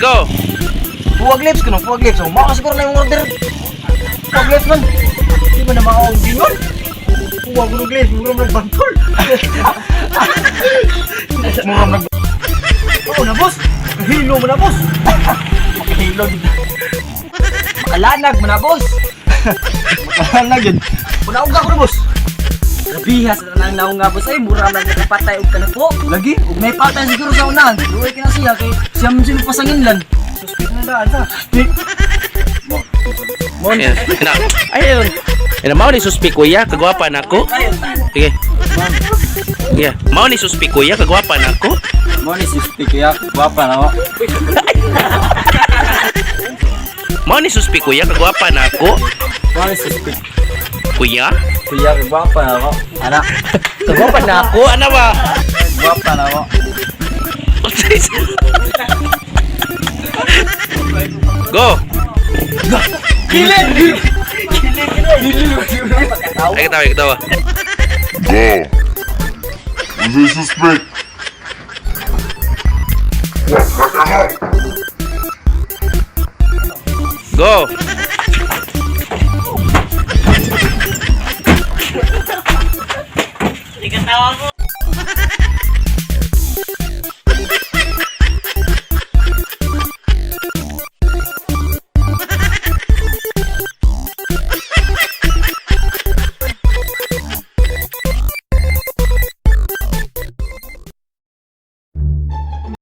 go. Puwag lips ko nung puwag lips. Oh, maka siguro na yung order. Puwag lips man. Di ba na makaungin nun? Puwag ko nung lips. Muram nagbantol. Muram nag... Oo na, boss. Kahilo mo na, boss. Makahilo dito. Makalanag mo na, boss. Makalanag yun. Punaog ako na, boss. Nabihas na nang naong nga, boss. Ay, muram lang nakapatay. Huwag ka na po. Lagi? Huwag may patay siguro sa unahan. Luway ka na siya kay siyam sino pasanginlan. Suspect na daan sa. Mon. Ayun. Mau ni suspi kuya, kagwapan ako. Sige. Yeah. Mau ni suspi kuya, kagwapan ako. Mo ni suspect ya, guwapa na ako. Mau ni suspi kuya, kagwapan ako. Mo ni suspect. Kuya? Kuya, guwapa na ako. Anak. Kagwapan na ako, ano ba? Guwapa na ako. Go. Kilid! Ay, ketawa. Go. Who's the suspect? Go. Hindi ka tawa ko.